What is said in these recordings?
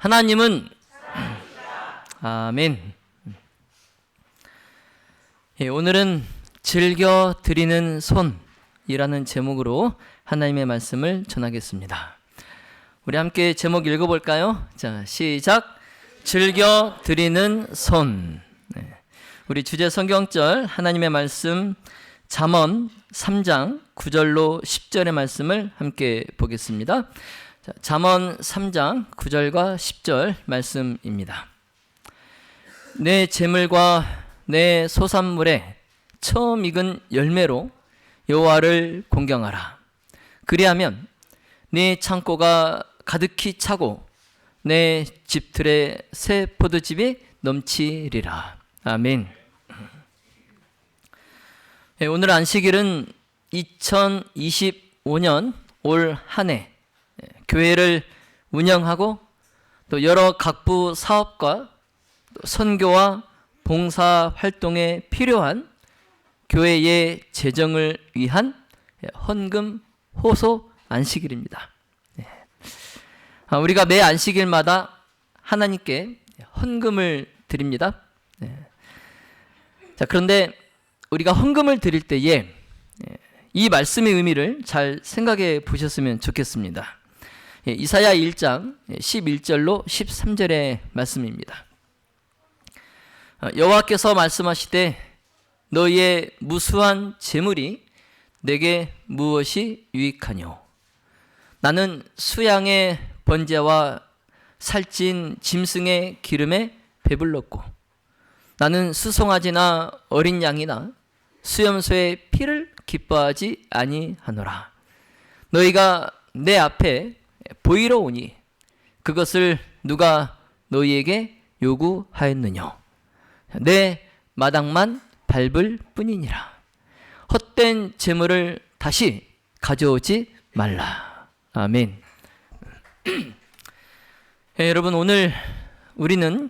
하나님은 아멘. 오늘은 즐겨 드리는 손이라는 제목으로 하나님의 말씀을 전하겠습니다. 우리 함께 제목 읽어볼까요? 자, 시작. 즐겨 드리는 손. 우리 주제 성경절 하나님의 말씀 잠언 3장 9절로 10절의 말씀을 함께 보겠습니다. 자, 잠언 3장 9절과 10절 말씀입니다. 내 재물과 내 소산물에 처음 익은 열매로 여호와를 공경하라. 그리하면 네 창고가 가득히 차고 내 집틀에 새 포도즙이 넘치리라. 아멘. 오늘 안식일은 2025년 올 한 해 교회를 운영하고 또 여러 각부 사업과 또 선교와 봉사 활동에 필요한 교회의 재정을 위한 헌금 호소 안식일입니다. 우리가 매 안식일마다 하나님께 헌금을 드립니다. 자, 그런데 우리가 헌금을 드릴 때에 이 말씀의 의미를 잘 생각해 보셨으면 좋겠습니다. 이사야 1장 11절로 13절의 말씀입니다. 여호와께서 말씀하시되 너희의 무수한 재물이 내게 무엇이 유익하뇨? 나는 수양의 번제와 살찐 짐승의 기름에 배불렀고 나는 수송아지나 어린 양이나 수염소의 피를 기뻐하지 아니하노라. 너희가 내 앞에 보이러 오니 그것을 누가 너희에게 요구하였느냐? 내 마당만 밟을 뿐이니라. 헛된 재물을 다시 가져오지 말라. 아멘. 여러분, 오늘 우리는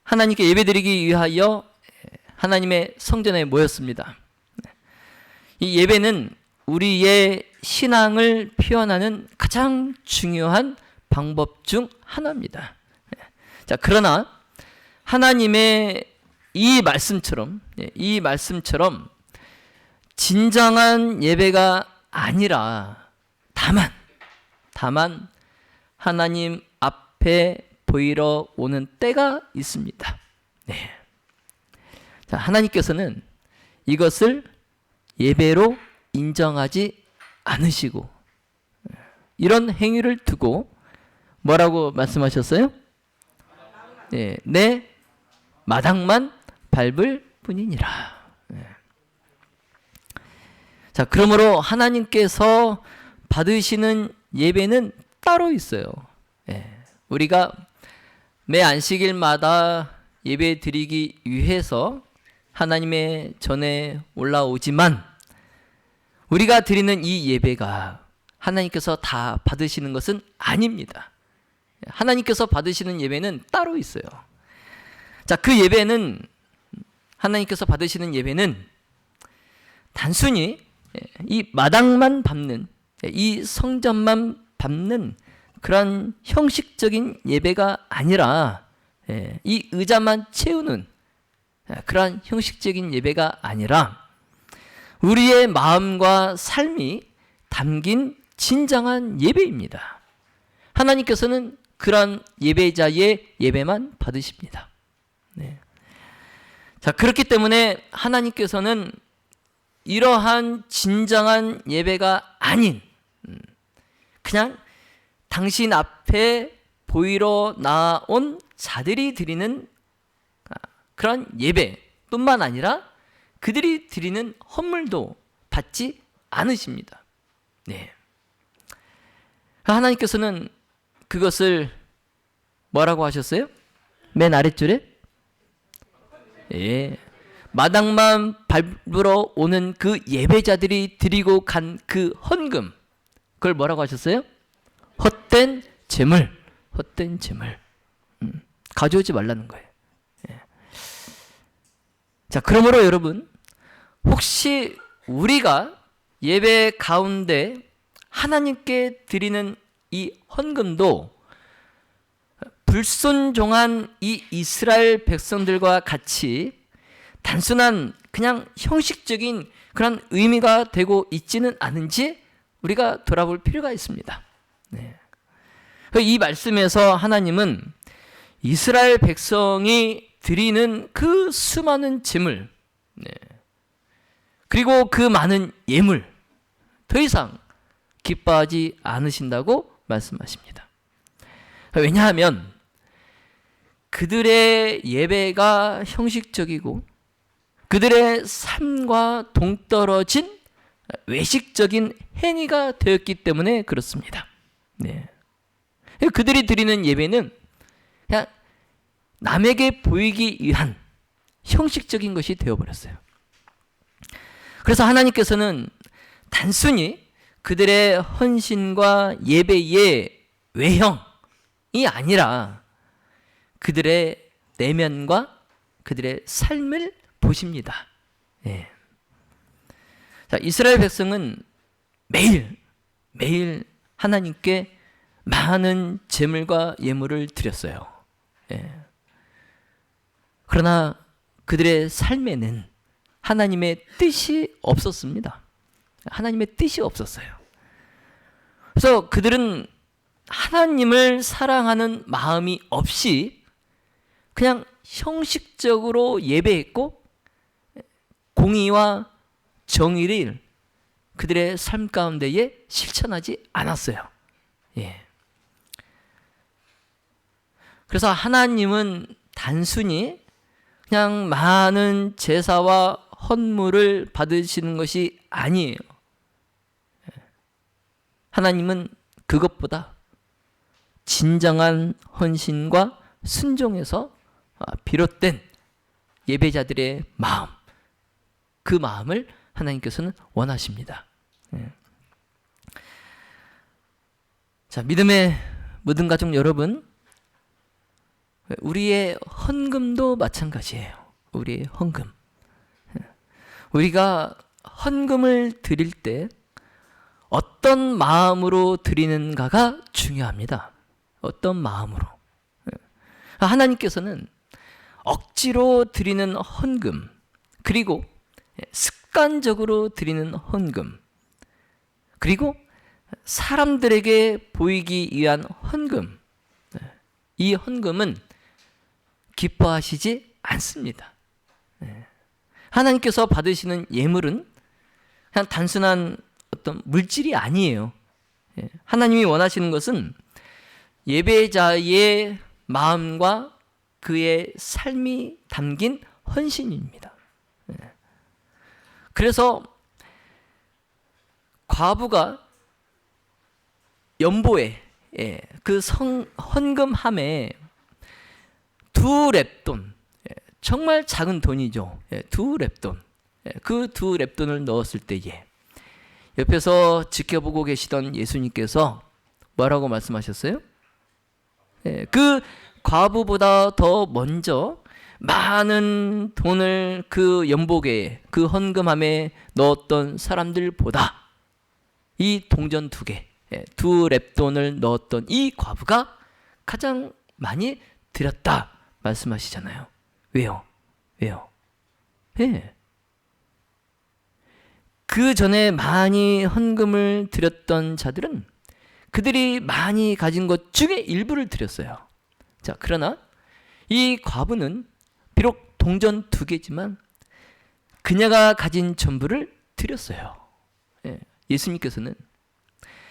하나님께 예배드리기 위하여 하나님의 성전에 모였습니다. 이 예배는 우리의 신앙을 표현하는 가장 중요한 방법 중 하나입니다. 자, 그러나 하나님의 이 말씀처럼 진정한 예배가 아니라 다만 하나님 앞에 보이러 오는 때가 있습니다. 네. 자, 하나님께서는 이것을 예배로 인정하지 않으시고 이런 행위를 두고 뭐라고 말씀하셨어요? 네, 내 마당만 밟을 뿐이니라. 네. 자, 그러므로 하나님께서 받으시는 예배는 따로 있어요. 네. 우리가 매 안식일마다 예배 드리기 위해서 하나님의 전에 올라오지만 우리가 드리는 이 예배가 하나님께서 다 받으시는 것은 아닙니다. 하나님께서 받으시는 예배는 따로 있어요. 자, 그 예배는 하나님께서 받으시는 예배는 단순히 이 마당만 밟는, 이 성전만 밟는 그런 형식적인 예배가 아니라 이 의자만 채우는 그런 형식적인 예배가 아니라 우리의 마음과 삶이 담긴 진정한 예배입니다. 하나님께서는 그런 예배자의 예배만 받으십니다. 네. 자, 그렇기 때문에 하나님께서는 이러한 진정한 예배가 아닌 그냥 당신 앞에 보이러 나온 자들이 드리는 그런 예배뿐만 아니라 그들이 드리는 헌물도 받지 않으십니다. 네. 하나님께서는 그것을 뭐라고 하셨어요? 맨 아랫줄에 마당만 밟으러 오는 그 예배자들이 드리고 간 그 헌금, 그걸 뭐라고 하셨어요? 헛된 재물. 가져오지 말라는 거예요. 자, 그러므로 여러분, 혹시 우리가 예배 가운데 하나님께 드리는 이 헌금도 불순종한 이 이스라엘 백성들과 같이 단순한 그냥 형식적인 그런 의미가 되고 있지는 않은지 우리가 돌아볼 필요가 있습니다. 네. 이 말씀에서 하나님은 이스라엘 백성이 드리는 그 수많은 제물, 네. 그리고 그 많은 예물, 더 이상 기뻐하지 않으신다고 말씀하십니다. 왜냐하면 그들의 예배가 형식적이고 그들의 삶과 동떨어진 외식적인 행위가 되었기 때문에 그렇습니다. 네. 그들이 드리는 예배는 그냥 남에게 보이기 위한 형식적인 것이 되어버렸어요. 그래서 하나님께서는 단순히 그들의 헌신과 예배의 외형이 아니라 그들의 내면과 그들의 삶을 보십니다. 예. 자, 이스라엘 백성은 매일 하나님께 많은 제물과 예물을 드렸어요. 예. 그러나 그들의 삶에는 하나님의 뜻이 없었습니다. 하나님의 뜻이 없었어요. 그래서 그들은 하나님을 사랑하는 마음이 없이 그냥 형식적으로 예배했고 공의와 정의를 그들의 삶 가운데에 실천하지 않았어요. 예. 그래서 하나님은 단순히 그냥 많은 제사와 헌물을 받으시는 것이 아니에요. 하나님은 그것보다 진정한 헌신과 순종에서 비롯된 예배자들의 마음, 그 마음을 하나님께서는 원하십니다. 자, 믿음의 모든 가족 여러분, 우리의 헌금도 마찬가지예요. 우리의 헌금. 우리가 헌금을 드릴 때 어떤 마음으로 드리는가가 중요합니다. 어떤 마음으로. 하나님께서는 억지로 드리는 헌금, 그리고 습관적으로 드리는 헌금, 그리고 사람들에게 보이기 위한 헌금, 이 헌금은 기뻐하시지 않습니다. 하나님께서 받으시는 예물은 그냥 단순한 어떤 물질이 아니에요. 하나님이 원하시는 것은 예배자의 마음과 그의 삶이 담긴 헌신입니다. 그래서 과부가 연보에 그 헌금함에 2렙돈, 정말 작은 돈이죠. 2렙돈. 그 2렙돈을 넣었을 때에 옆에서 지켜보고 계시던 예수님께서 뭐라고 말씀하셨어요? 그 과부보다 더 먼저 많은 돈을 그 연복에, 그 헌금함에 넣었던 사람들보다 이 동전 2개, 2렙돈을 넣었던 이 과부가 가장 많이 드렸다 말씀하시잖아요. 왜요? 예. 그 전에 많이 헌금을 드렸던 자들은 그들이 많이 가진 것 중에 일부를 드렸어요. 자, 그러나 이 과부는 비록 동전 2개지만 그녀가 가진 전부를 드렸어요. 예. 예수님께서는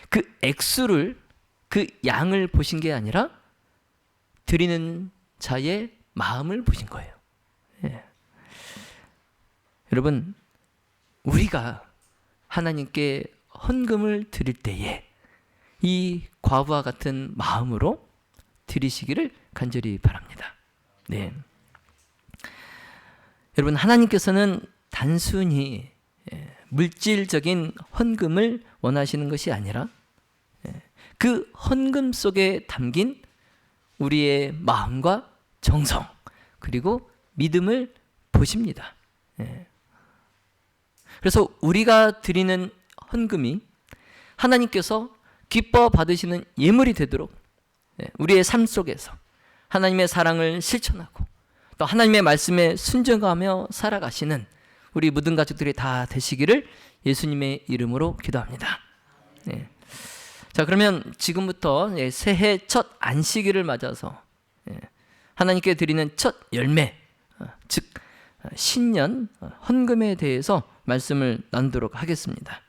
그 액수를, 그 양을 보신 게 아니라 드리는 자의 마음을 보신 거예요. 예. 여러분, 우리가 하나님께 헌금을 드릴 때에 이 과부와 같은 마음으로 드리시기를 간절히 바랍니다. 네. 여러분, 하나님께서는 단순히 물질적인 헌금을 원하시는 것이 아니라 그 헌금 속에 담긴 우리의 마음과 정성, 그리고 믿음을 보십니다. 그래서 우리가 드리는 헌금이 하나님께서 기뻐 받으시는 예물이 되도록 우리의 삶 속에서 하나님의 사랑을 실천하고 또 하나님의 말씀에 순종하며 살아가시는 우리 모든 가족들이 다 되시기를 예수님의 이름으로 기도합니다. 네. 자, 그러면 지금부터 새해 첫 안식일을 맞아서 하나님께 드리는 첫 열매, 즉 신년 헌금에 대해서 말씀을 나누도록 하겠습니다.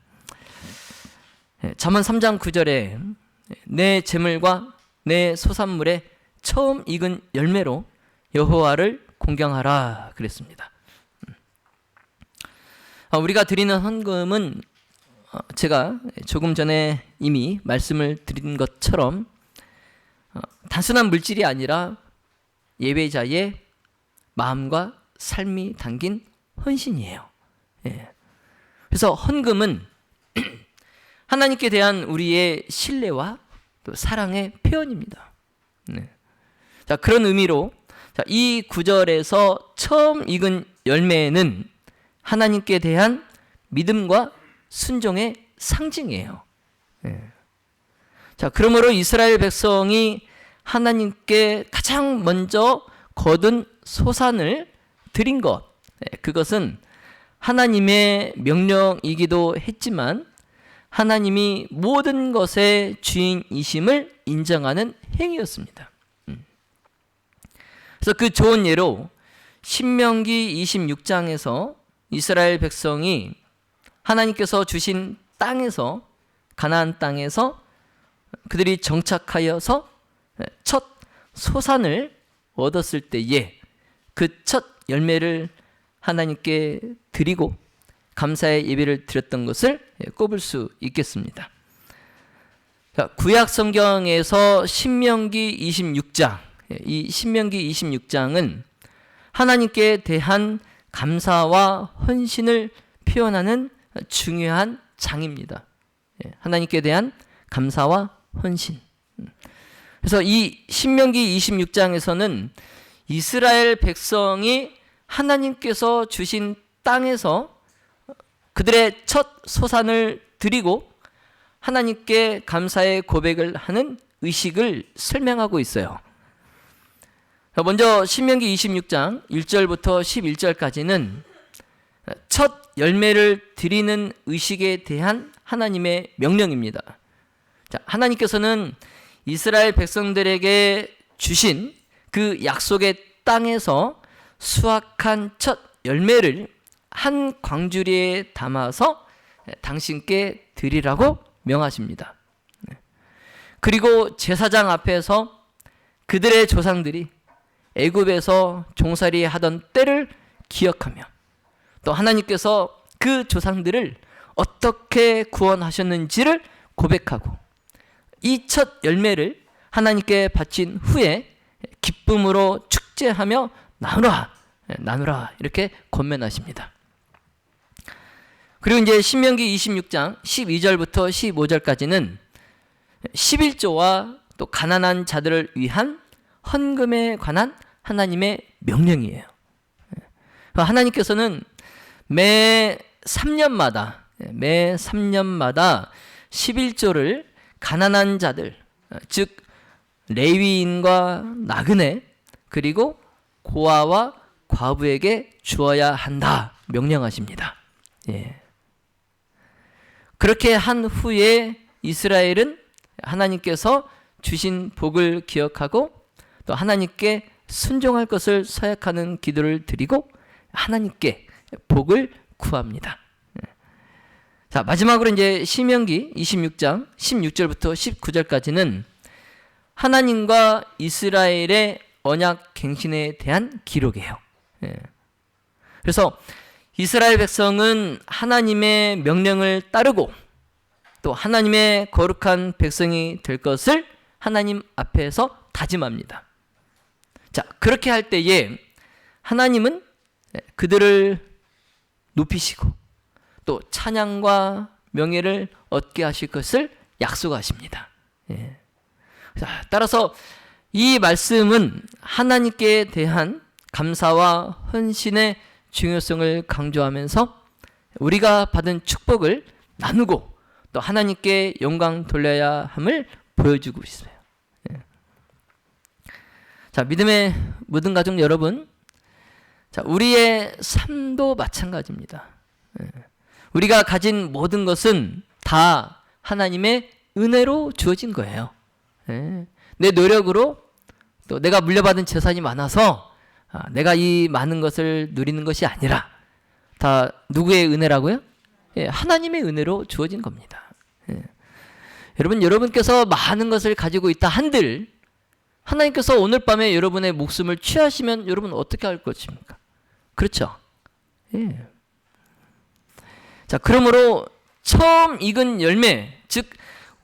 잠언 3장 9절에 내 재물과 내 소산물의 처음 익은 열매로 여호와를 공경하라 그랬습니다. 우리가 드리는 헌금은 제가 조금 전에 이미 말씀을 드린 것처럼 단순한 물질이 아니라 예배자의 마음과 삶이 담긴 헌신이에요. 그래서 헌금은 하나님께 대한 우리의 신뢰와 또 사랑의 표현입니다. 자, 그런 의미로 이 구절에서 처음 익은 열매는 하나님께 대한 믿음과 순종의 상징이에요. 자, 그러므로 이스라엘 백성이 하나님께 가장 먼저 거둔 소산을 드린 것, 그것은 하나님의 명령이기도 했지만 하나님이 모든 것의 주인이심을 인정하는 행위였습니다. 그래서 그 좋은 예로 신명기 26장에서 이스라엘 백성이 하나님께서 주신 땅에서, 가나안 땅에서 그들이 정착하여서 첫 소산을 얻었을 때에 그 첫 열매를 하나님께 드리고 감사의 예배를 드렸던 것을 꼽을 수 있겠습니다. 구약 성경에서 신명기 26장, 이 신명기 26장은 하나님께 대한 감사와 헌신을 표현하는 중요한 장입니다. 하나님께 대한 감사와 헌신. 그래서 이 신명기 26장에서는 이스라엘 백성이 하나님께서 주신 땅에서 그들의 첫 소산을 드리고 하나님께 감사의 고백을 하는 의식을 설명하고 있어요. 먼저 신명기 26장 1절부터 11절까지는 첫 열매를 드리는 의식에 대한 하나님의 명령입니다. 자, 하나님께서는 이스라엘 백성들에게 주신 그 약속의 땅에서 수확한 첫 열매를 한 광주리에 담아서 당신께 드리라고 명하십니다. 그리고 제사장 앞에서 그들의 조상들이 애굽에서 종살이 하던 때를 기억하며 또 하나님께서 그 조상들을 어떻게 구원하셨는지를 고백하고 이 첫 열매를 하나님께 바친 후에 기쁨으로 축제하며 나누라 이렇게 권면하십니다. 그리고 이제 신명기 26장 12절부터 15절까지는 11조와 또 가난한 자들을 위한 헌금에 관한 하나님의 명령이에요. 하나님께서는 매 3년마다 11조를 가난한 자들, 즉 레위인과 나그네 그리고 고아와 과부에게 주어야 한다 명령하십니다. 그렇게 한 후에 이스라엘은 하나님께서 주신 복을 기억하고 또 하나님께 순종할 것을 서약하는 기도를 드리고 하나님께 복을 구합니다. 자, 마지막으로 이제 신명기 26장 16절부터 19절까지는 하나님과 이스라엘의 언약 갱신에 대한 기록이에요. 그래서 이스라엘 백성은 하나님의 명령을 따르고 또 하나님의 거룩한 백성이 될 것을 하나님 앞에서 다짐합니다. 자, 그렇게 할 때에 하나님은 그들을 높이시고 또 찬양과 명예를 얻게 하실 것을 약속하십니다. 자, 따라서 이 말씀은 하나님께 대한 감사와 헌신의 중요성을 강조하면서 우리가 받은 축복을 나누고 또 하나님께 영광 돌려야 함을 보여주고 있어요. 자, 믿음의 모든 가족 여러분, 자, 우리의 삶도 마찬가지입니다. 우리가 가진 모든 것은 다 하나님의 은혜로 주어진 거예요. 내 노력으로, 또 내가 물려받은 재산이 많아서 내가 이 많은 것을 누리는 것이 아니라 다 누구의 은혜라고요? 하나님의 은혜로 주어진 겁니다. 여러분, 여러분께서 많은 것을 가지고 있다 한들 하나님께서 오늘 밤에 여러분의 목숨을 취하시면 여러분 어떻게 할 것입니까? 그렇죠? 자, 그러므로 처음 익은 열매, 즉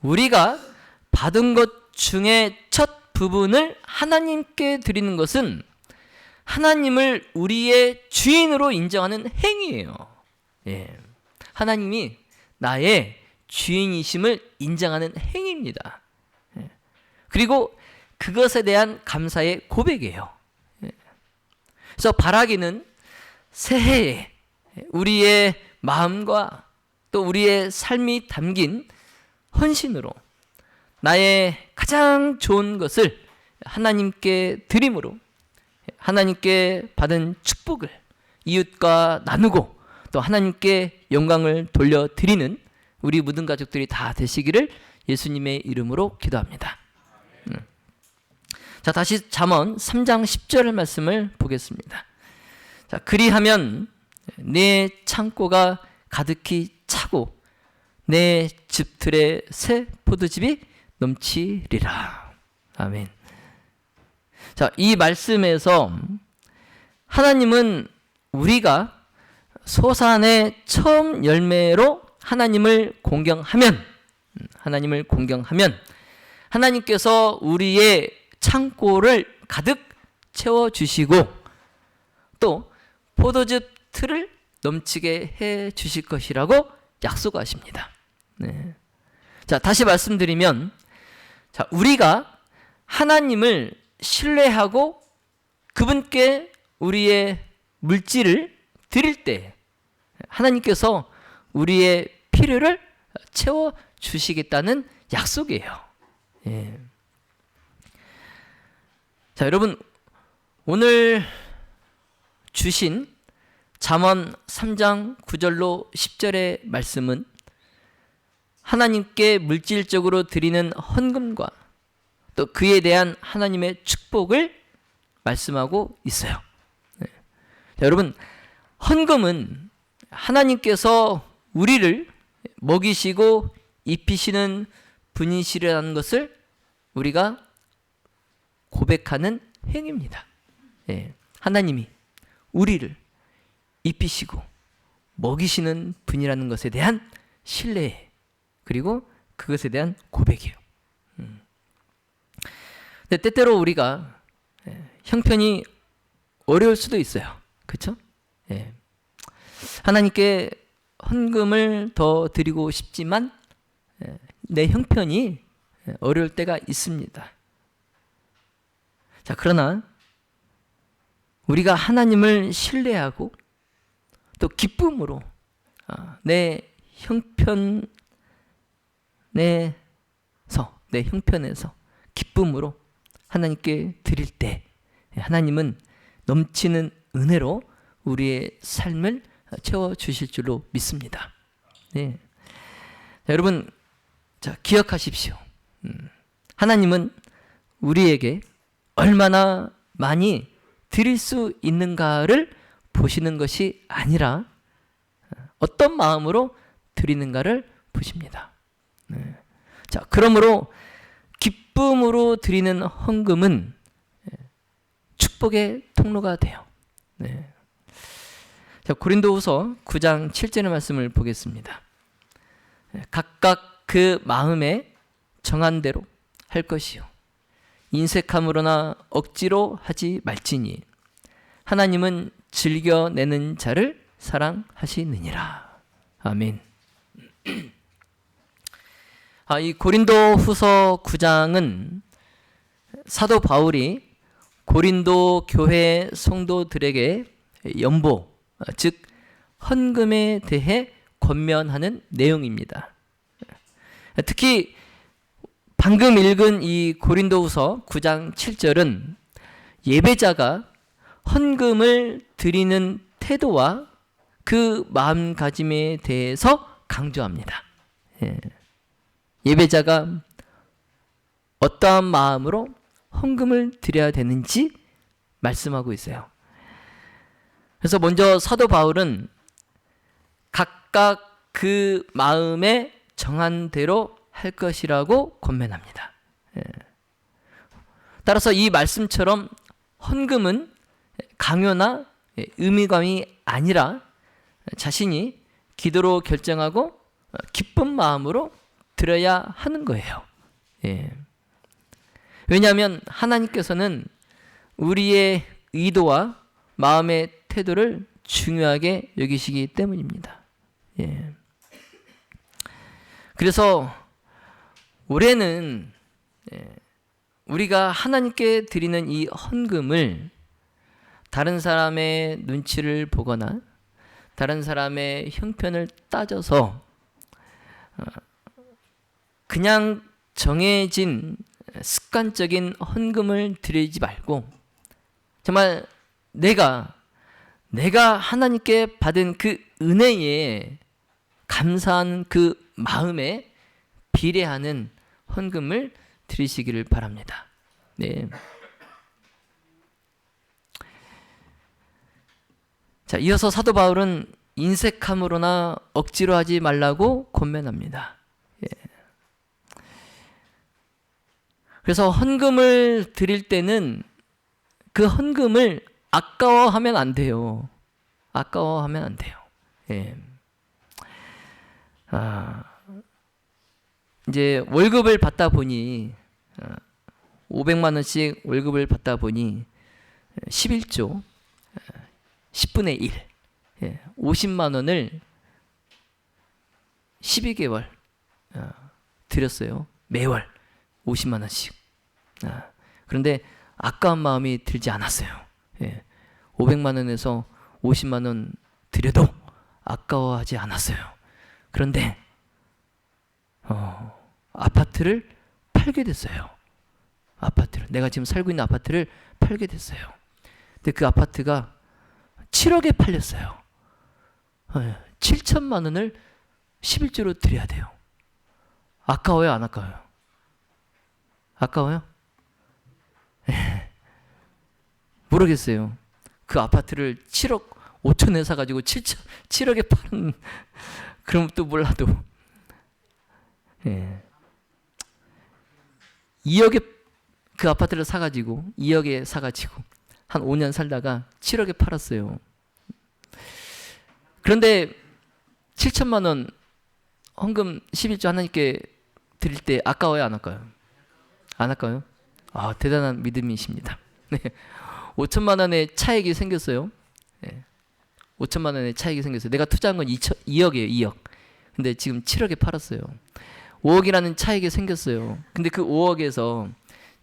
우리가 받은 것 중에 첫 부분을 하나님께 드리는 것은 하나님을 우리의 주인으로 인정하는 행위예요. 하나님이 나의 주인이심을 인정하는 행위입니다. 그리고 그것에 대한 감사의 고백이에요. 그래서 바라기는 새해에 우리의 마음과 또 우리의 삶이 담긴 헌신으로 나의 가장 좋은 것을 하나님께 드림으로 하나님께 받은 축복을 이웃과 나누고 또 하나님께 영광을 돌려드리는 우리 모든 가족들이 다 되시기를 예수님의 이름으로 기도합니다. 자, 다시 잠언 3장 10절 말씀을 보겠습니다. 자, 그리하면 내 창고가 가득히 차고 내 집틀에 새 포도즙이 넘치리라. 아멘. 자, 이 말씀에서 하나님은 우리가 소산의 처음 열매로 하나님을 공경하면 하나님께서 우리의 창고를 가득 채워주시고 또 포도즙 틀을 넘치게 해 주실 것이라고 약속하십니다. 자, 다시 말씀드리면, 자, 우리가 하나님을 신뢰하고 그분께 우리의 물질을 드릴 때 하나님께서 우리의 필요를 채워 주시겠다는 약속이에요. 자, 여러분, 오늘 주신 잠언 3장 9절로 10절의 말씀은 하나님께 물질적으로 드리는 헌금과 또 그에 대한 하나님의 축복을 말씀하고 있어요. 자, 여러분, 헌금은 하나님께서 우리를 먹이시고 입히시는 분이시라는 것을 우리가 고백하는 행위입니다. 하나님이 우리를 입히시고 먹이시는 분이라는 것에 대한 신뢰, 그리고 그것에 대한 고백이에요. 근데 때때로 우리가 형편이 어려울 수도 있어요. 그렇죠? 하나님께 헌금을 더 드리고 싶지만 내 형편이 어려울 때가 있습니다. 자, 그러나 우리가 하나님을 신뢰하고 또 기쁨으로 내 형편에서 기쁨으로 하나님께 드릴 때 하나님은 넘치는 은혜로 우리의 삶을 채워주실 줄로 믿습니다. 자, 여러분, 자, 기억하십시오. 하나님은 우리에게 얼마나 많이 드릴 수 있는가를 보시는 것이 아니라 어떤 마음으로 드리는가를 보십니다. 자, 그러므로 기쁨으로 드리는 헌금은 축복의 통로가 돼요. 자, 고린도후서 9장 7절의 말씀을 보겠습니다. 각각 그 마음에 정한 대로 할 것이요 인색함으로나 억지로 하지 말지니 하나님은 즐겨내는 자를 사랑하시느니라. 아멘. 이 고린도후서 9장은 사도 바울이 고린도 교회 성도들에게 연보, 즉 헌금에 대해 권면하는 내용입니다. 특히 방금 읽은 이 고린도후서 9장 7절은 예배자가 헌금을 드리는 태도와 그 마음가짐에 대해서 강조합니다. 예배자가 어떠한 마음으로 헌금을 드려야 되는지 말씀하고 있어요. 그래서 먼저 사도 바울은 각각 그 마음에 정한 대로 할 것이라고 권면합니다. 따라서 이 말씀처럼 헌금은 강요나 의미감이 아니라 자신이 기도로 결정하고 기쁜 마음으로 드려야 하는 거예요. 왜냐하면 하나님께서는 우리의 의도와 마음의 태도를 중요하게 여기시기 때문입니다. 그래서 올해는 우리가 하나님께 드리는 이 헌금을 다른 사람의 눈치를 보거나 다른 사람의 형편을 따져서 그냥 정해진 습관적인 헌금을 드리지 말고 정말 내가 하나님께 받은 그 은혜에 감사한 그 마음에 비례하는 헌금을 드리시기를 바랍니다. 네. 자, 이어서 사도 바울은 인색함으로나 억지로 하지 말라고 권면합니다. 그래서 헌금을 드릴 때는 그 헌금을 아까워하면 안 돼요. 아까워하면 안 돼요. 이제 월급을 받다 보니 500만 원씩 월급을 받다 보니 11조 10분의 1 50만 원을 12개월 드렸어요. 매월 50만 원씩. 그런데 아까운 마음이 들지 않았어요. 500만 원에서 50만 원 드려도 아까워하지 않았어요. 그런데 아파트를 팔게 됐어요. 내가 지금 살고 있는 아파트를 팔게 됐어요. 근데 그 아파트가 7억에 팔렸어요. 7천만 원을 11조로 드려야 돼요. 아까워요, 안 아까워요? 아까워요? 모르겠어요. 그 아파트를 7억 5천에 사가지고 7억에 파는 그럼 또 몰라도 2억에 그 아파트를 사가지고 2억에 사가지고 한 5년 살다가 7억에 팔았어요. 그런데 7천만 원 헌금 11조 하나님께 드릴 때 아까워요, 안 아까워요? 안 아까워요? 대단한 믿음이십니다. 5천만 원의 차익이 생겼어요. 5천만 원의 차익이 생겼어요. 내가 투자한 건 2억이에요, 2억. 근데 지금 7억에 팔았어요. 5억이라는 차익이 생겼어요. 근데 그 5억에서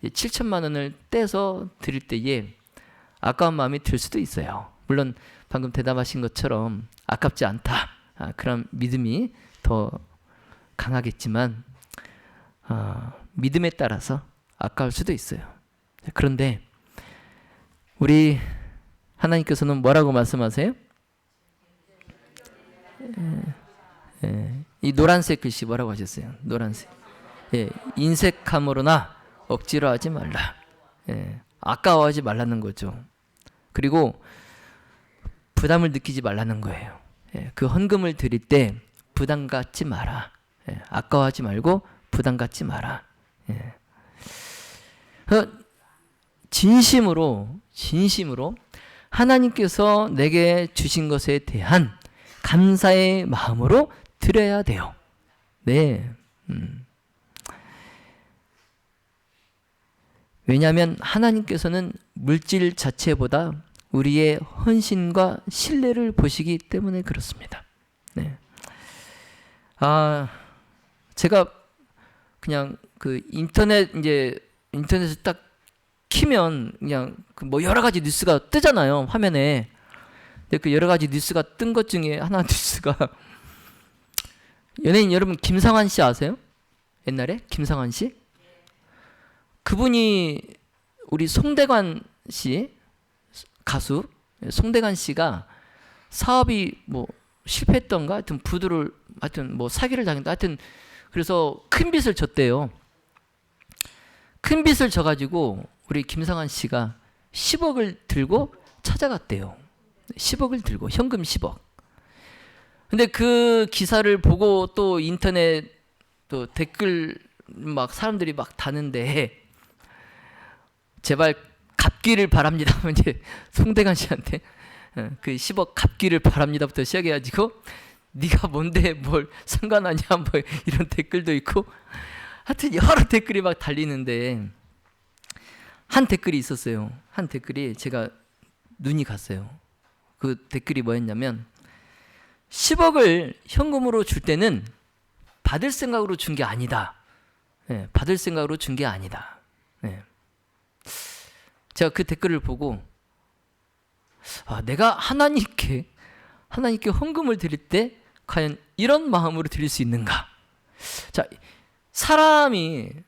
7천만 원을 떼서 드릴 때에 아까운 마음이 들 수도 있어요. 물론 방금 대답하신 것처럼 아깝지 않다. 그런 믿음이 더 강하겠지만 믿음에 따라서 아까울 수도 있어요. 그런데 우리 하나님께서는 뭐라고 말씀하세요? 이 노란색 글씨 뭐라고 하셨어요? 노란색. 인색함으로나 억지로 하지 말라. 아까워하지 말라는 거죠. 그리고 부담을 느끼지 말라는 거예요. 그 헌금을 드릴 때 부담 갖지 마라. 아까워하지 말고 부담 갖지 마라. 진심으로 하나님께서 내게 주신 것에 대한 감사의 마음으로 드려야 돼요. 네. 왜냐하면 하나님께서는 물질 자체보다 우리의 헌신과 신뢰를 보시기 때문에 그렇습니다. 네. 제가 그냥 그 인터넷을 딱 키면 그냥 그 뭐 여러 가지 뉴스가 뜨잖아요, 화면에. 근데 그 여러 가지 뉴스가 뜬 것 중에 하나 뉴스가 연예인 여러분 김상환 씨 아세요? 옛날에 김상환 씨? 그분이 우리 송대관 씨, 가수 송대관 씨가 사업이 뭐 실패했던가 하여튼 부도를 하여튼 뭐 사기를 당했다 하여튼 그래서 큰 빚을 졌대요. 큰 빚을 져가지고 우리 김상한 씨가 10억을 들고 찾아갔대요. 10억을 들고 현금 10억. 근데 그 기사를 보고 또 인터넷 또 댓글 막 사람들이 막 다는데 제발 갚기를 바랍니다. 이제 송대관 씨한테 그 10억 갚기를 바랍니다부터 시작해가지고 네가 뭔데 뭘 상관하냐 뭐 이런 댓글도 있고 하여튼 여러 댓글이 막 달리는데 한 댓글이 있었어요. 한 댓글이 제가 눈이 갔어요. 그 댓글이 뭐였냐면 10억을 현금으로 줄 때는 받을 생각으로 준 게 아니다. 네, 받을 생각으로 준 게 아니다. 네. 제가 그 댓글을 보고 내가 하나님께 헌금을 드릴 때 과연 이런 마음으로 드릴 수 있는가? 자, 사람에게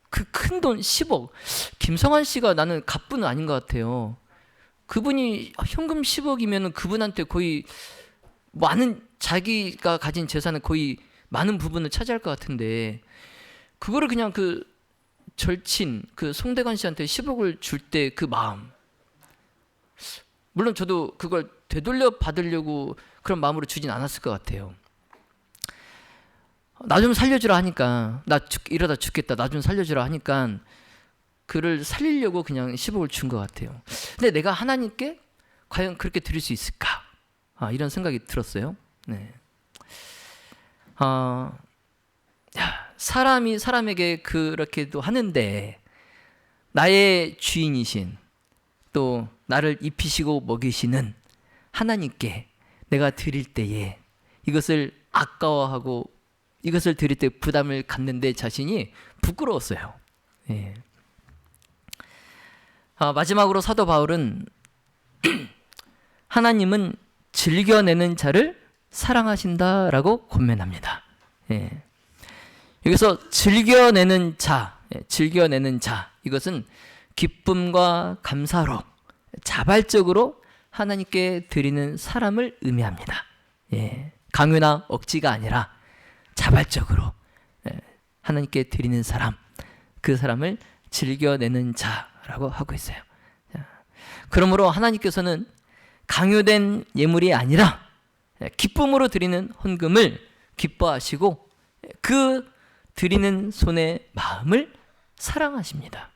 그 큰 돈 10억 김성환 씨가 나는 갑분은 아닌 것 같아요. 그분이 현금 10억이면 그분한테 거의 많은 자기가 가진 재산은 거의 많은 부분을 차지할 것 같은데 그거를 그냥 그 절친 그 송대관 씨한테 10억을 줄 때 그 마음 물론 저도 그걸 되돌려 받으려고 그런 마음으로 주진 않았을 것 같아요. 나 좀 살려주라 하니까 이러다 죽겠다 나 좀 살려주라 하니까 그를 살리려고 그냥 10억을 준 것 같아요. 근데 내가 하나님께 과연 그렇게 드릴 수 있을까? 이런 생각이 들었어요. 네. 사람이 사람에게 그렇게도 하는데 나의 주인이신 또 나를 입히시고 먹이시는 하나님께 내가 드릴 때에 이것을 아까워하고 이것을 드릴 때 부담을 갖는 데 자신이 부끄러웠어요. 예. 마지막으로 사도 바울은 하나님은 즐겨내는 자를 사랑하신다라고 권면합니다. 예. 여기서 즐겨내는 자 이것은 기쁨과 감사로 자발적으로 하나님께 드리는 사람을 의미합니다. 예. 강요나 억지가 아니라 자발적으로 하나님께 드리는 사람, 그 사람을 즐겨내는 자라고 하고 있어요. 그러므로 하나님께서는 강요된 예물이 아니라 기쁨으로 드리는 헌금을 기뻐하시고 그 드리는 손의 마음을 사랑하십니다.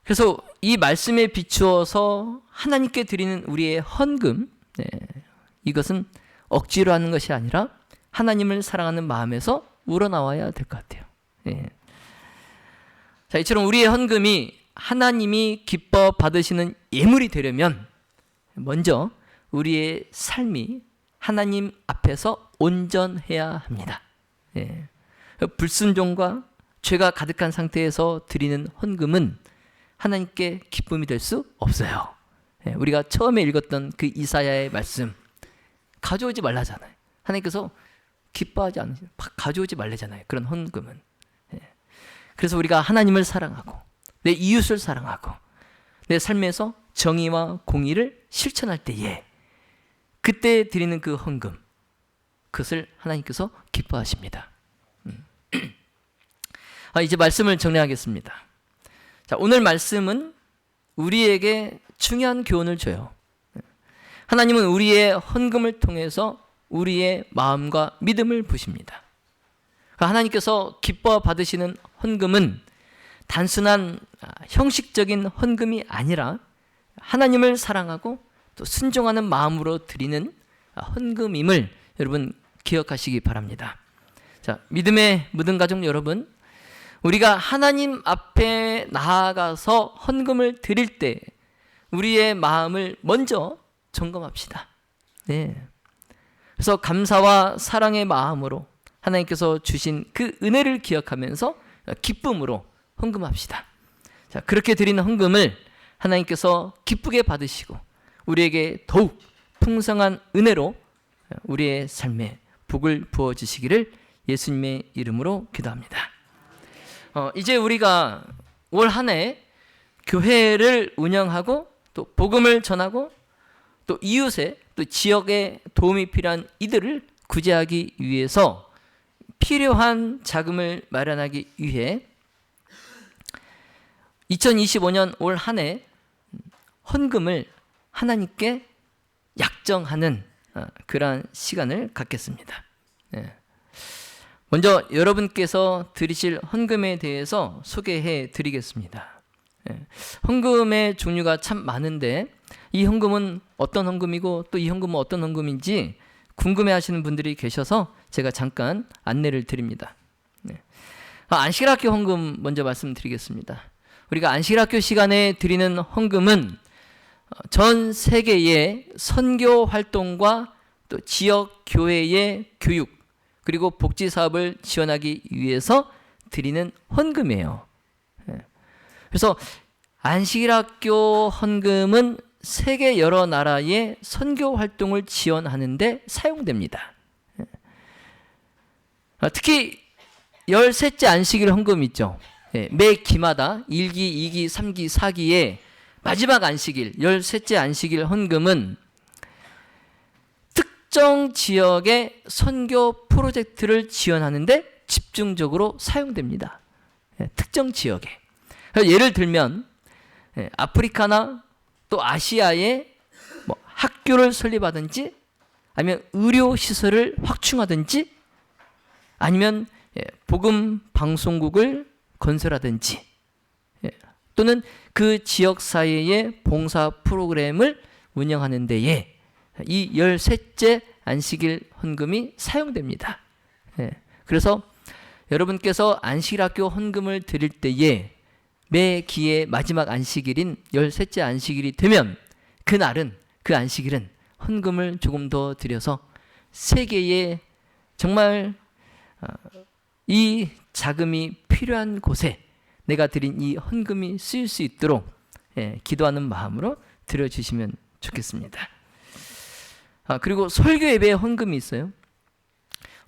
그래서 이 말씀에 비추어서 하나님께 드리는 우리의 헌금, 이것은 억지로 하는 것이 아니라 하나님을 사랑하는 마음에서 우러나와야 될 것 같아요. 자, 이처럼 우리의 헌금이 하나님이 기뻐 받으시는 예물이 되려면 먼저 우리의 삶이 하나님 앞에서 온전해야 합니다. 불순종과 죄가 가득한 상태에서 드리는 헌금은 하나님께 기쁨이 될 수 없어요. 우리가 처음에 읽었던 그 이사야의 말씀 가져오지 말라잖아요. 하나님께서 기뻐하지 않으시는 가져오지 말래잖아요. 그런 헌금은. 그래서 우리가 하나님을 사랑하고 내 이웃을 사랑하고 내 삶에서 정의와 공의를 실천할 때에 그때 드리는 그 헌금 그것을 하나님께서 기뻐하십니다. 이제 말씀을 정리하겠습니다. 자, 오늘 말씀은 우리에게 중요한 교훈을 줘요. 하나님은 우리의 헌금을 통해서 우리의 마음과 믿음을 보십니다. 하나님께서 기뻐 받으시는 헌금은 단순한 형식적인 헌금이 아니라 하나님을 사랑하고 또 순종하는 마음으로 드리는 헌금임을 여러분 기억하시기 바랍니다. 자, 믿음의 묻은 가족 여러분, 우리가 하나님 앞에 나아가서 헌금을 드릴 때 우리의 마음을 먼저 점검합시다. 네. 그래서 감사와 사랑의 마음으로 하나님께서 주신 그 은혜를 기억하면서 기쁨으로 헌금합시다. 자, 그렇게 드리는 헌금을 하나님께서 기쁘게 받으시고 우리에게 더욱 풍성한 은혜로 우리의 삶에 복을 부어주시기를 예수님의 이름으로 기도합니다. 이제 우리가 올 한 해 교회를 운영하고 또 복음을 전하고 또 이웃에 또 지역에 도움이 필요한 이들을 구제하기 위해서 필요한 자금을 마련하기 위해 2025년 올 한 해 헌금을 하나님께 약정하는 그러한 시간을 갖겠습니다. 먼저 여러분께서 드리실 헌금에 대해서 소개해 드리겠습니다. 헌금의 종류가 참 많은데 이 헌금은 어떤 헌금이고 또 이 헌금은 어떤 헌금인지 궁금해 하시는 분들이 계셔서 제가 잠깐 안내를 드립니다. 안식일학교 헌금 먼저 말씀드리겠습니다. 우리가 안식일학교 시간에 드리는 헌금은 전 세계의 선교 활동과 또 지역 교회의 교육 그리고 복지 사업을 지원하기 위해서 드리는 헌금이에요. 그래서 안식일학교 헌금은 세계 여러 나라의 선교 활동을 지원하는 데 사용됩니다. 특히 13째 안식일 헌금 있죠. 매 기마다 1기, 2기, 3기, 4기의 마지막 안식일, 13째 안식일 헌금은 특정 지역의 선교 프로젝트를 지원하는데 집중적으로 사용됩니다. 특정 지역에. 예를 들면 아프리카나 또 아시아에 학교를 설립하든지 아니면 의료시설을 확충하든지 아니면 복음 방송국을 건설하든지 또는 그 지역 사회의 봉사 프로그램을 운영하는 데에 이 13째 안식일 헌금이 사용됩니다. 그래서 여러분께서 안식일학교 헌금을 드릴 때에 매 기의 마지막 안식일인 13째 안식일이 되면 그날은 그 안식일은 헌금을 조금 더 드려서 세계에 정말 이 자금이 필요한 곳에 내가 드린 이 헌금이 쓰일 수 있도록 기도하는 마음으로 드려주시면 좋겠습니다. 그리고 설교 예배에 헌금이 있어요.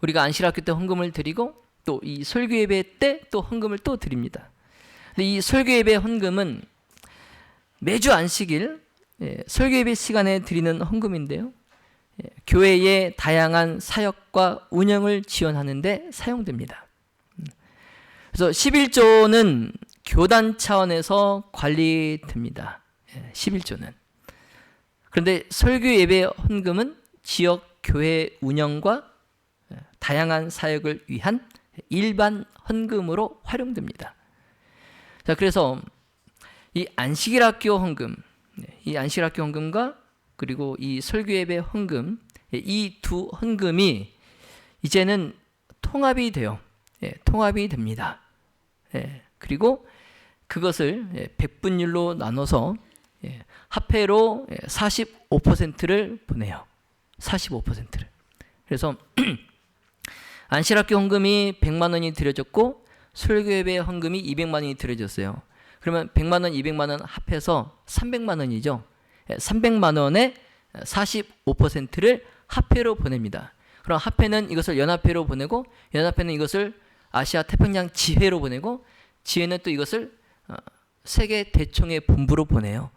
우리가 안식일학교 때 헌금을 드리고 또 이 설교 예배 때 또 헌금을 또 드립니다. 근데 이 설교 예배 헌금은 매주 안식일 설교 예배 시간에 드리는 헌금인데요. 교회의 다양한 사역과 운영을 지원하는 데 사용됩니다. 그래서 11조는 교단 차원에서 관리됩니다. 11조는. 그런데 설교 예배 헌금은 지역 교회 운영과 다양한 사역을 위한 일반 헌금으로 활용됩니다. 자, 그래서 이 안식일학교 헌금, 이 안식일학교 헌금과 그리고 이 설교 예배 헌금, 이 두 헌금이 이제는 통합이 돼요. 통합이 됩니다. 그리고 그것을 백분율로 나눠서 화폐로 45%를 보내요. 45%를. 그래서 안식일학교 헌금이 100만 원이 들여졌고 설교예배 헌금이 200만 원이 들여졌어요. 그러면 100만 원, 200만 원 합해서 300만 원이죠. 300만 원의 45%를 화폐로 보냅니다. 그럼 화폐는 이것을 연합회로 보내고 연합회는 이것을 아시아 태평양 지회로 보내고 지회는 또 이것을 세계 대총회 본부로 보내요.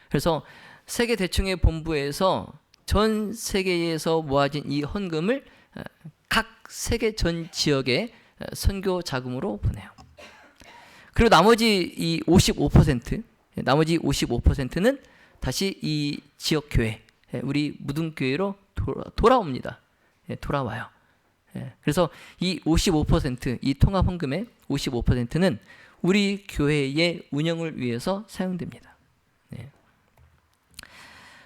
그래서 세계 대총회 본부에서 전 세계에서 모아진 이 헌금을 각 세계 전 지역의 선교 자금으로 보내요. 그리고 나머지 이 55%는 다시 이 지역 교회, 우리 무등교회로 돌아옵니다. 돌아와요. 그래서 이 55%, 이 통합 헌금의 55%는 우리 교회의 운영을 위해서 사용됩니다.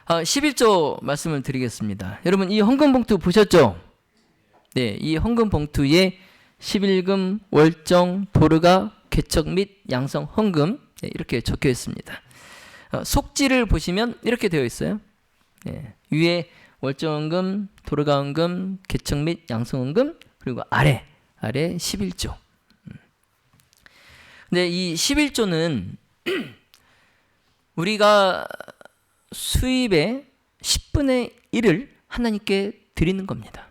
11조 말씀을 드리겠습니다. 여러분 이 헌금 봉투 보셨죠? 네, 이 헌금 봉투에 11금, 월정, 도르가, 개척 및 양성 헌금 이렇게 적혀 있습니다. 속지를 보시면 이렇게 되어 있어요. 위에 월정헌금, 도르가헌금, 개척 및 양성헌금, 그리고 아래 11조. 근데 이 11조는 우리가 수입의 10분의 1을 하나님께 드리는 겁니다.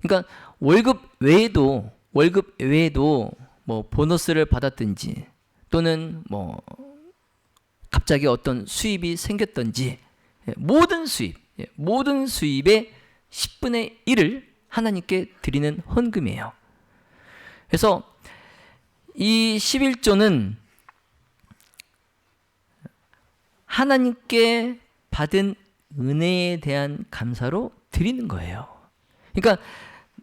그러니까 월급 외에도 뭐 보너스를 받았든지 또는 뭐 갑자기 어떤 수입이 생겼든지 모든 수입의 10분의 1을 하나님께 드리는 헌금이에요. 그래서 이 11조는 하나님께 받은 은혜에 대한 감사로 드리는 거예요. 그러니까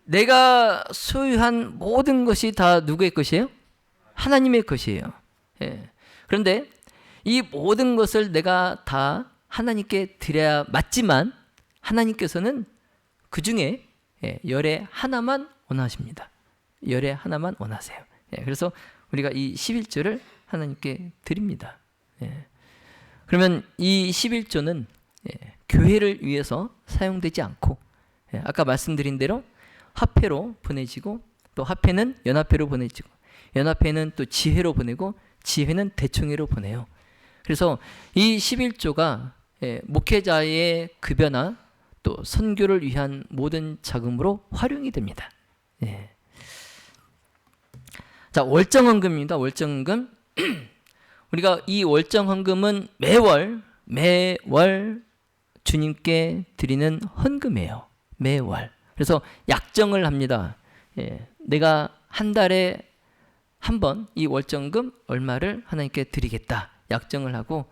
내가 소유한 모든 것이 다 누구의 것이에요? 하나님의 것이에요. 예. 그런데 이 모든 것을 내가 다 하나님께 드려야 맞지만 하나님께서는 그 중에 열의 하나만 원하십니다. 열의 하나만 원하세요. 그래서 우리가 이 11조를 하나님께 드립니다. 그러면 이 11조는 교회를 위해서 사용되지 않고 아까 말씀드린 대로 화폐로 보내지고 또 화폐는 연합회로 보내지고 연합회는 또 지회로 보내고 지회는 대총회로 보내요. 그래서 이 11조가 목회자의 급여나 또 선교를 위한 모든 자금으로 활용이 됩니다. 자, 월정헌금입니다. 월정헌금. 우리가 이 월정헌금은 매월 주님께 드리는 헌금이에요. 매월. 그래서 약정을 합니다. 내가 한 달에 한 번 이 월정금 얼마를 하나님께 드리겠다. 약정을 하고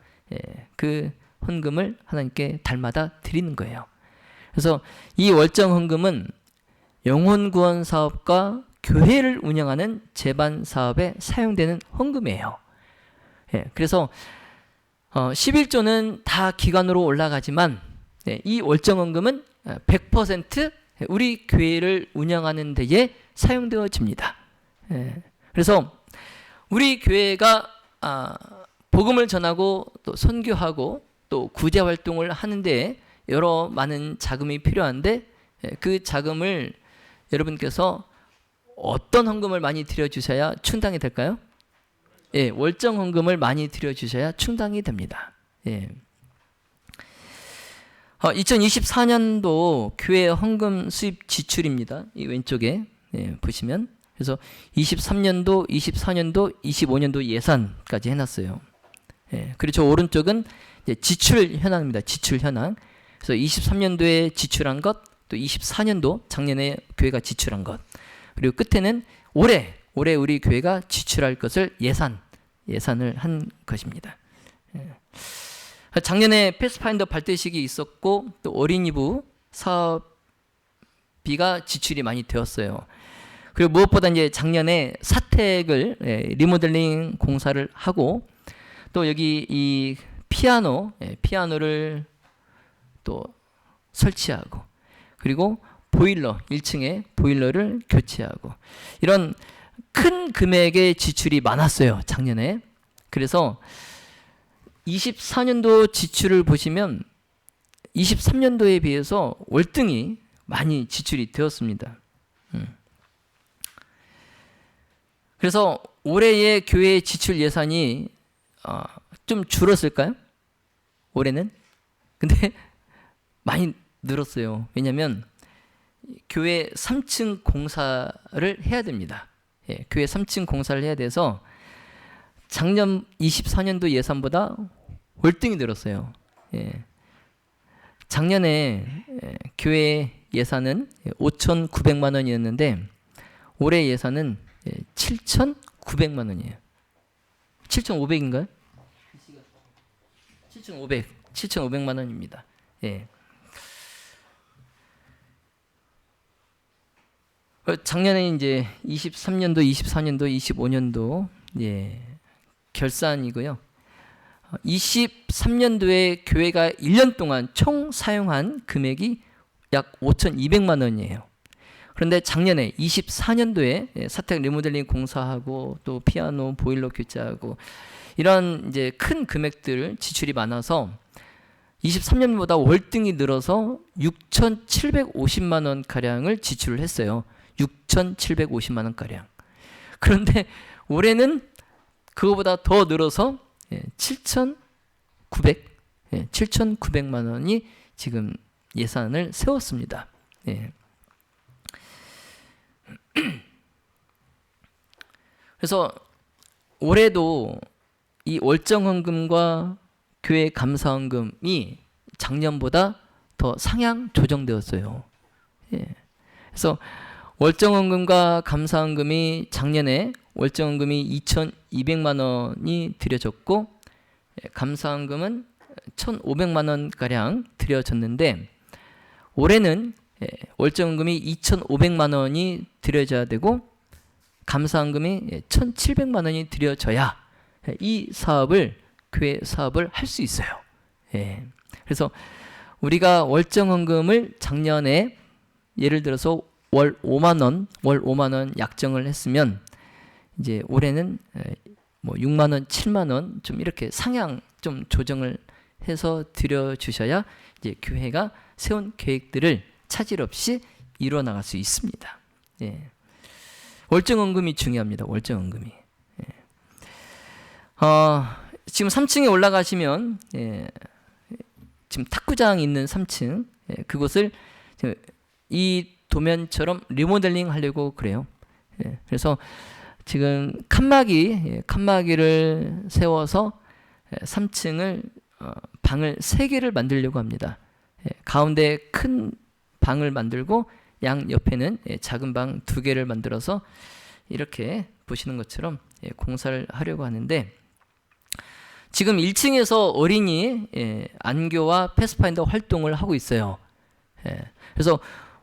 그 헌금을 하나님께 달마다 드리는 거예요. 그래서 이 월정헌금은 영혼구원 사업과 교회를 운영하는 재반 사업에 사용되는 헌금이에요. 그래서 11조는 다 기관으로 올라가지만 이 월정헌금은 100% 우리 교회를 운영하는 데에 사용되어집니다. 그래서 우리 교회가 복음을 전하고 또 선교하고 또 구제 활동을 하는 데 여러 많은 자금이 필요한데 그 자금을 여러분께서 어떤 헌금을 많이 드려주셔야 충당이 될까요? 월정 헌금을 많이 드려주셔야 충당이 됩니다. 2024년도 교회 헌금 수입 지출입니다. 이 왼쪽에 보시면 그래서 23년도, 24년도, 25년도 예산까지 해놨어요. 그리고 저 오른쪽은 이제 지출 현황입니다. 지출 현황. 그래서 23년도에 지출한 것, 또 24년도 작년에 교회가 지출한 것, 그리고 끝에는 올해 우리 교회가 지출할 것을 예산을 한 것입니다. 작년에 패스파인더 발대식이 있었고 또 어린이부 사업비가 지출이 많이 되었어요. 그리고 무엇보다 이제 작년에 사택을 리모델링 공사를 하고 또 여기 이 피아노를 또 설치하고 그리고 보일러 1층에 보일러를 교체하고 이런 큰 금액의 지출이 많았어요. 작년에. 그래서 24년도 지출을 보시면 23년도에 비해서 월등히 많이 지출이 되었습니다. 그래서 올해의 교회 지출 예산이 좀 줄었을까요? 올해는? 근데 많이 늘었어요. 왜냐하면 교회 3층 공사를 해야 됩니다. 교회 3층 공사를 해야 돼서 작년 24년도 예산보다 월등히 늘었어요. 작년에 교회 예산은 5,900만 원이었는데 올해 예산은 7,900만 원이에요. 7,500인가요? 7,500만 원입니다. 작년에 이제 23년도, 24년도, 25년도 결산이고요. 23년도에 교회가 1년 동안 총 사용한 금액이 약 5,200만 원이에요. 그런데 작년에 24년도에 사택 리모델링 공사하고 또 피아노 보일러 교체하고 이런 이제 큰 금액들 지출이 많아서 23년보다 월등히 늘어서 6,750만 원 가량을 지출을 했어요. 6,750만 원 가량. 그런데 올해는 그거보다 더 늘어서 7,900만 원이 지금 예산을 세웠습니다. 그래서 올해도 이 월정헌금과 교회 감사헌금이 작년보다 더 상향 조정되었어요. 예. 그래서 월정헌금과 감사헌금이 작년에 월정헌금이 2,200만 원이 드려졌고 감사헌금은 1,500만 원 가량 드려졌는데 올해는 월정헌금이 2,500만 원이 드려져야 되고 감사헌금이 1,700만 원이 드려져야 이 사업을 교회 사업을 할 수 있어요. 예. 그래서 우리가 월정헌금을 작년에 예를 들어서 월 5만 원 약정을 했으면 이제 올해는 뭐 6만 원, 7만 원 좀 이렇게 상향 좀 조정을 해서 드려 주셔야 이제 교회가 세운 계획들을 차질 없이 이루어 나갈 수 있습니다. 예. 월정헌금이 중요합니다. 월정헌금이. 예. 지금 3층에 올라가시면 지금 탁구장 있는 3층 그곳을 이 도면처럼 리모델링 하려고 그래요. 그래서 지금 칸막이를 세워서 3층을 방을 3개를 만들려고 합니다. 가운데 큰 방을 만들고 양 옆에는 작은 방 2개를 만들어서 이렇게 보시는 것처럼 공사를 하려고 하는데 지금 1층에서 어린이 안교와 패스파인더 활동을 하고 있어요. 그래서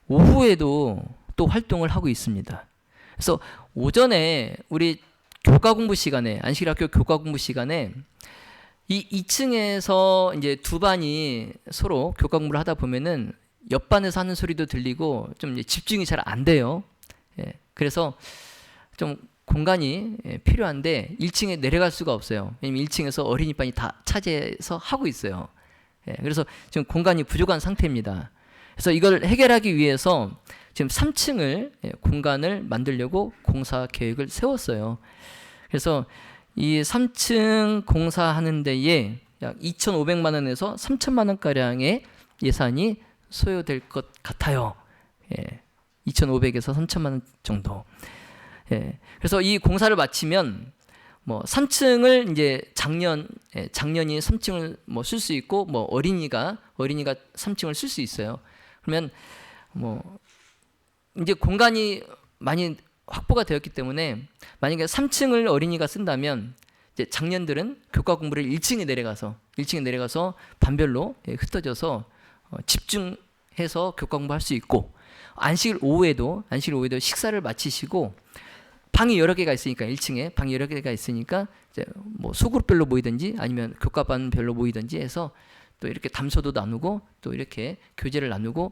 오후에도 또 활동을 하고 있습니다. 그래서 오전에 우리 교과 공부 시간에 안식일학교 교과 공부 시간에 이 2층에서 이제 두 반이 서로 교과 공부를 하다 보면은 옆 반에서 하는 소리도 들리고 좀 집중이 잘 안 돼요. 그래서 좀 공간이 필요한데 1층에 내려갈 수가 없어요. 왜냐면 1층에서 어린이반이 다 차지해서 하고 있어요. 그래서 지금 공간이 부족한 상태입니다. 그래서 이걸 해결하기 위해서 지금 3층을 공간을 만들려고 공사 계획을 세웠어요. 그래서 이 3층 공사하는 데에 약 2,500만 원에서 3,000만 원 가량의 예산이 소요될 것 같아요. 2,500에서 3,000만 원 정도. 그래서 이 공사를 마치면 뭐 3층을 이제 작년이 3층을 뭐 쓸 수 있고 뭐 어린이가 3층을 쓸 수 있어요. 그러면 뭐 이제 공간이 많이 확보가 되었기 때문에 만약에 3층을 어린이가 쓴다면 이제 작년들은 교과 공부를 1층에 내려가서 반별로 흩어져서 집중해서 교과 공부할 수 있고 안식일 오후에도 식사를 마치시고 방이 여러 개가 있으니까 1층에 방이 여러 개가 있으니까 이제 뭐 소그룹별로 모이든지 아니면 교과반별로 모이든지 해서 또 이렇게 담소도 나누고 또 이렇게 교제를 나누고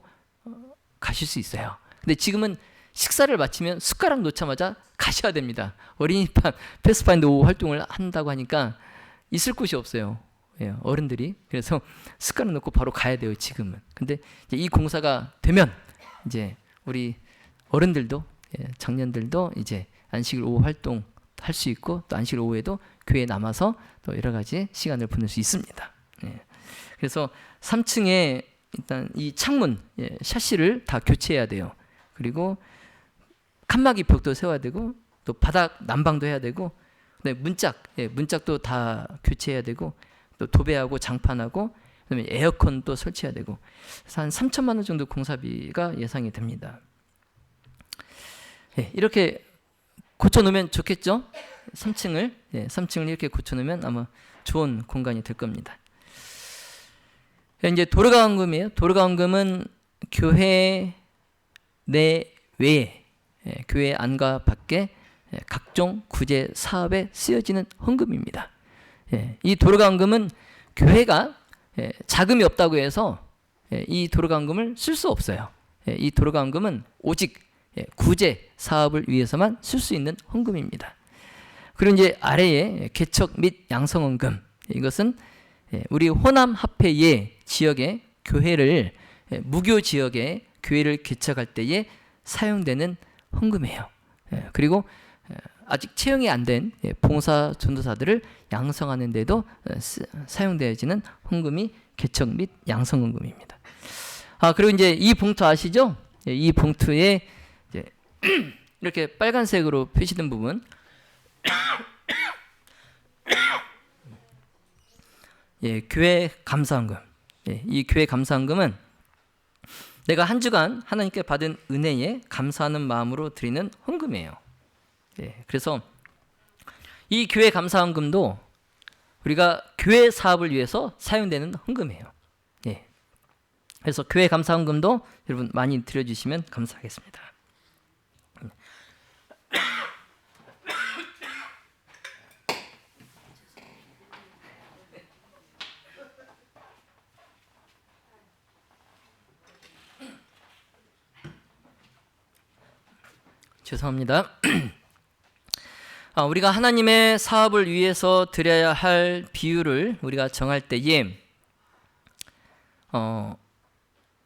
가실 수 있어요. 근데 지금은 식사를 마치면 숟가락 놓자마자 가셔야 됩니다. 어린이반 패스파인더 오후 활동을 한다고 하니까 있을 곳이 없어요. 어른들이. 그래서 숟가락 놓고 바로 가야 돼요, 지금은. 근데 이제 이 공사가 되면 이제 우리 어른들도 청년들도 이제 안식일 오후 활동 할 수 있고 또 안식일 오후에도 교회에 남아서 또 여러 가지 시간을 보낼 수 있습니다. 그래서 3층에 일단 이 창문 샤시를 다 교체해야 돼요. 그리고 칸막이 벽도 세워야 되고 또 바닥 난방도 해야 되고 문짝도 다 교체해야 되고 또 도배하고 장판하고 그다음에 에어컨도 설치해야 되고 그래서 한 3천만 원 정도 공사비가 예상이 됩니다. 이렇게 고쳐놓으면 좋겠죠? 3층을 이렇게 고쳐놓으면 아마 좋은 공간이 될 겁니다. 이제 도로가원금이에요. 도로가원금은 교회 내외에 교회 안과 밖에 각종 구제 사업에 쓰여지는 헌금입니다. 이 도로가원금은 교회가 자금이 없다고 해서 이 도로가원금을 쓸 수 없어요. 이 도로가원금은 오직 구제 사업을 위해서만 쓸 수 있는 헌금입니다. 그리고 이제 아래에 개척 및 양성헌금, 이것은 우리 호남 합회의 지역의 교회를 무교 지역의 교회를 개척할 때에 사용되는 헌금이에요. 그리고 아직 채용이 안 된 봉사 전도사들을 양성하는 데도 사용되어지는 헌금이 개척 및 양성헌금입니다. 그리고 이제 이 봉투 아시죠? 이 봉투에 이제 이렇게 빨간색으로 표시된 부분 교회 감사헌금. 이 교회 감사헌금은 내가 한 주간 하나님께 받은 은혜에 감사하는 마음으로 드리는 헌금이에요. 그래서 이 교회 감사헌금도 우리가 교회 사업을 위해서 사용되는 헌금이에요. 그래서 교회 감사헌금도 여러분 많이 드려주시면 감사하겠습니다. 죄송합니다. 우리가 하나님의 사업을 위해서 드려야 할 비율을 우리가 정할 때에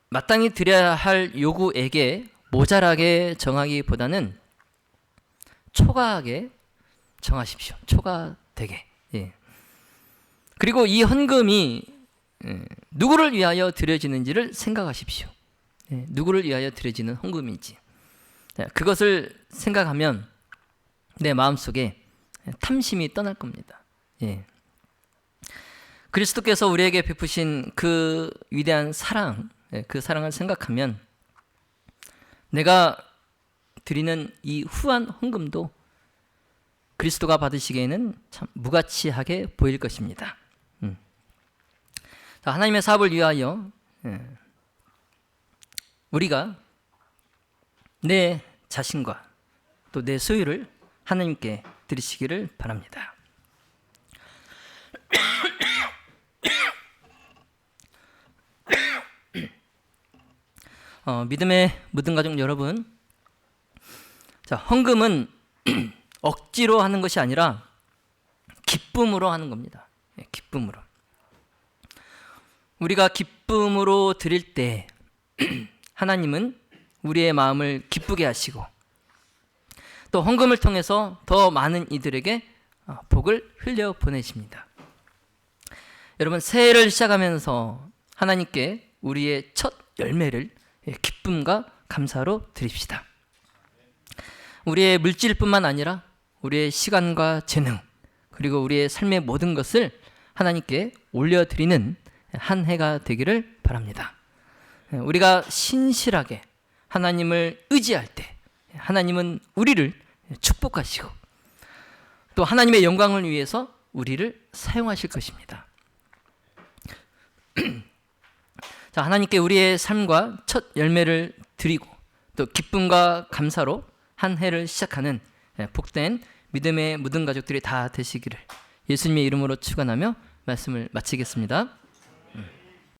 마땅히 드려야 할 요구액에 모자라게 정하기보다는 초과하게 정하십시오. 초과되게. 그리고 이 헌금이 누구를 위하여 드려지는지를 생각하십시오. 누구를 위하여 드려지는 헌금인지. 그것을 생각하면 내 마음속에 탐심이 떠날 겁니다. 그리스도께서 우리에게 베푸신 그 위대한 사랑, 그 사랑을 생각하면 내가 드리는 이 후한 헌금도 그리스도가 받으시기에는 참 무가치하게 보일 것입니다. 자, 하나님의 사업을 위하여 우리가 내 자신과 또 내 소유를 하나님께 드리시기를 바랍니다. 믿음의 모든 가족 여러분, 자, 헌금은 억지로 하는 것이 아니라 기쁨으로 하는 겁니다. 기쁨으로. 우리가 기쁨으로 드릴 때 하나님은 우리의 마음을 기쁘게 하시고 또 헌금을 통해서 더 많은 이들에게 복을 흘려 보내십니다. 여러분, 새해를 시작하면서 하나님께 우리의 첫 열매를 기쁨과 감사로 드립시다. 우리의 물질뿐만 아니라 우리의 시간과 재능 그리고 우리의 삶의 모든 것을 하나님께 올려드리는 한 해가 되기를 바랍니다. 우리가 신실하게 하나님을 의지할 때 하나님은 우리를 축복하시고 또 하나님의 영광을 위해서 우리를 사용하실 것입니다. 자, 하나님께 우리의 삶과 첫 열매를 드리고 또 기쁨과 감사로 한 해를 시작하는 복된 믿음의 모든 가족들이 다 되시기를 예수님의 이름으로 축원하며 말씀을 마치겠습니다.